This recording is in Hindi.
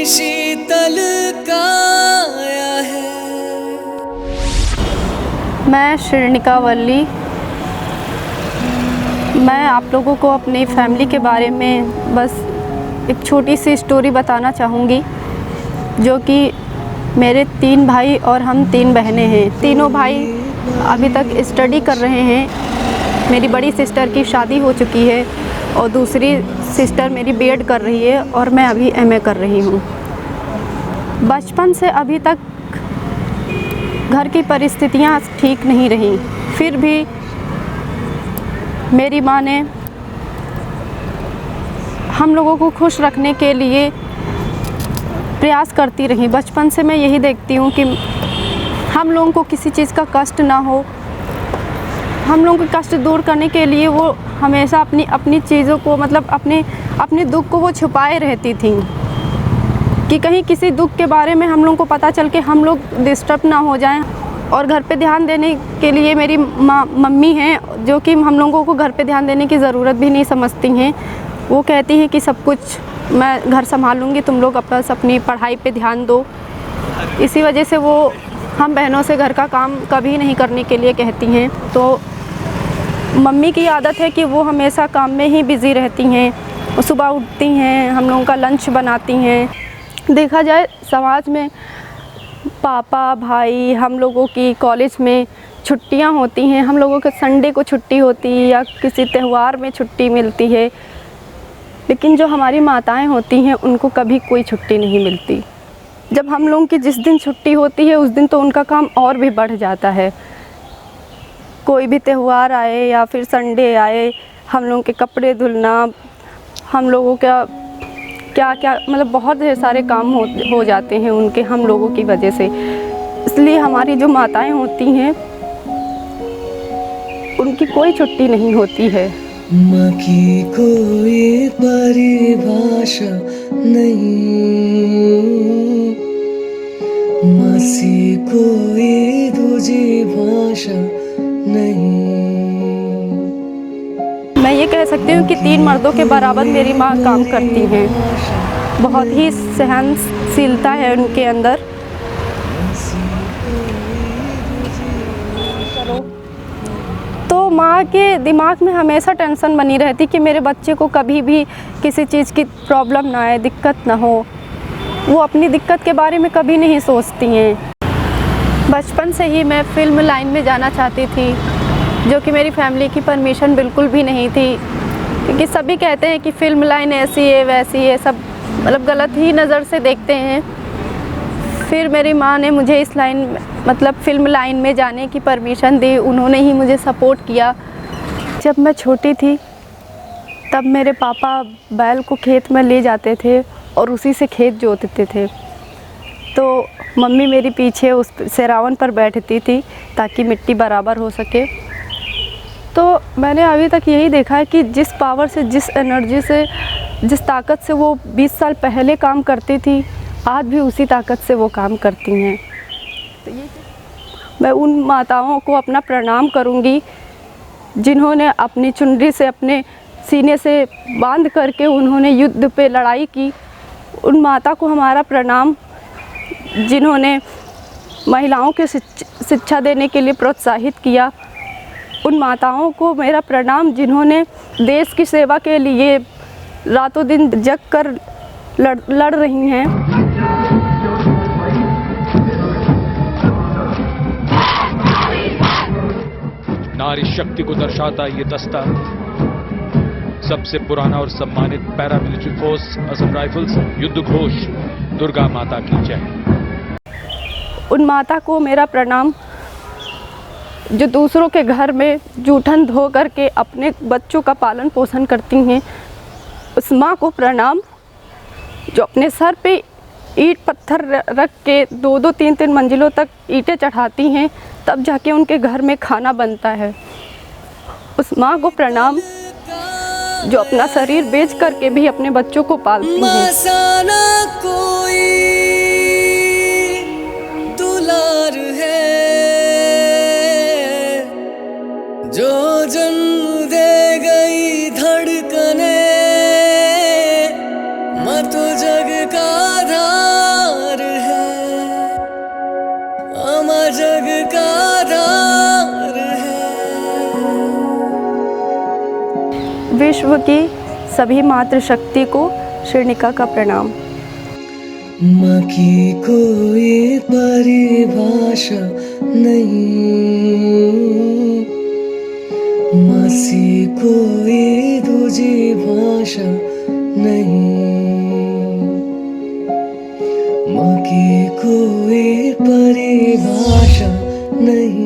शीतल काया है। मैं श्रेणिका वल्ली। मैं आप लोगों को अपनी फैमिली के बारे में बस एक छोटी सी स्टोरी बताना चाहूँगी, जो कि मेरे 3 भाई और हम 3 बहनें हैं। तीनों भाई अभी तक स्टडी कर रहे हैं। मेरी बड़ी सिस्टर की शादी हो चुकी है और दूसरी सिस्टर मेरी बीएड कर रही है और मैं अभी एमए कर रही हूँ। बचपन से अभी तक घर की परिस्थितियाँ ठीक नहीं रहीं, फिर भी मेरी माँ ने हम लोगों को खुश रखने के लिए प्रयास करती रही। बचपन से मैं यही देखती हूँ कि हम लोगों को किसी चीज़ का कष्ट ना हो। हम लोगों के कष्ट दूर करने के लिए वो हमेशा अपनी चीज़ों को मतलब अपने दुख को वो छुपाए रहती थी कि कहीं किसी दुख के बारे में हम लोगों को पता चल के हम लोग डिस्टर्ब ना हो जाएं। और घर पे ध्यान देने के लिए मेरी मम्मी हैं, जो कि हम लोगों को घर पे ध्यान देने की ज़रूरत भी नहीं समझती हैं। वो कहती हैं कि सब कुछ मैं घर संभालूंगी, तुम लोग अपनी पढ़ाई पे ध्यान दो। इसी वजह से वो हम बहनों से घर का काम कभी नहीं करने के लिए कहती हैं। तो मम्मी की आदत है कि वो हमेशा काम में ही बिज़ी रहती हैं। वो सुबह उठती हैं, हम लोगों का लंच बनाती हैं। देखा जाए समाज में पापा भाई हम लोगों की कॉलेज में छुट्टियां होती हैं, हम लोगों के संडे को छुट्टी होती है या किसी त्यौहार में छुट्टी मिलती है, लेकिन जो हमारी माताएं होती हैं उनको कभी कोई छुट्टी नहीं मिलती। जब हम लोगों की जिस दिन छुट्टी होती है उस दिन तो उनका काम और भी बढ़ जाता है। कोई भी त्यौहार आए या फिर संडे आए, हम लोगों के कपड़े धुलना, हम लोगों का क्या क्या मतलब बहुत ढेर सारे काम हो जाते हैं उनके हम लोगों की वजह से। इसलिए हमारी जो माताएं होती हैं उनकी कोई छुट्टी नहीं होती है। माँ की कोई परिभाषा नहीं, माँ सी कोई दूजी भाषा नहीं। मैं ये कह सकती हूँ कि 3 मर्दों के बराबर मेरी माँ काम करती हैं। बहुत ही सहनशीलता है उनके अंदर। तो माँ के दिमाग में हमेशा टेंशन बनी रहती कि मेरे बच्चे को कभी भी किसी चीज़ की प्रॉब्लम ना आए, दिक्कत ना हो। वो अपनी दिक्कत के बारे में कभी नहीं सोचती हैं। बचपन से ही मैं फ़िल्म लाइन में जाना चाहती थी, जो कि मेरी फैमिली की परमिशन बिल्कुल भी नहीं थी, क्योंकि सभी कहते हैं कि फ़िल्म लाइन ऐसी है वैसी है, सब मतलब गलत ही नज़र से देखते हैं। फिर मेरी माँ ने मुझे इस लाइन मतलब फ़िल्म लाइन में जाने की परमिशन दी, उन्होंने ही मुझे सपोर्ट किया। जब मैं छोटी थी तब मेरे पापा बैल को खेत में ले जाते थे और उसी से खेत जोतते थे। तो मम्मी मेरी पीछे उस सिरावन पर बैठती थी ताकि मिट्टी बराबर हो सके। तो मैंने अभी तक यही देखा है कि जिस पावर से, जिस एनर्जी से, जिस ताकत से वो 20 साल पहले काम करती थी, आज भी उसी ताकत से वो काम करती हैं। तो ये मैं उन माताओं को अपना प्रणाम करूंगी जिन्होंने अपनी चुनरी से अपने सीने से बांध करके उन्होंने युद्ध पे लड़ाई की। उन माता को हमारा प्रणाम जिन्होंने महिलाओं के शिक्षा देने के लिए प्रोत्साहित किया। उन माताओं को मेरा प्रणाम जिन्होंने देश की सेवा के लिए रातों दिन जग कर लड़ रही हैं। नारी शक्ति को दर्शाता ये दस्ता सबसे पुराना और सम्मानित पैरामिलिट्री फोर्स असम राइफल्स युद्ध घोष दुर्गा माता की जय। उन माता को मेरा प्रणाम जो दूसरों के घर में जूठन धो करके अपने बच्चों का पालन पोषण करती हैं। उस माँ को प्रणाम जो अपने सर पे ईंट पत्थर रख के 2-2, 3-3 मंजिलों तक ईंटें चढ़ाती हैं, तब जाके उनके घर में खाना बनता है। उस माँ को प्रणाम जो अपना शरीर बेच करके भी अपने बच्चों को पालती हैं। कोई दुलार है जो जन्म दे गई धड़कने, मैं तो जग का आधार विश्व की सभी मातृशक्ति को श्रीनिका का प्रणाम। माँ की कोई परिभाषा नहीं, माँ सी कोई दूजी भाषा नहीं, माँ की कोई परिभाषा नहीं।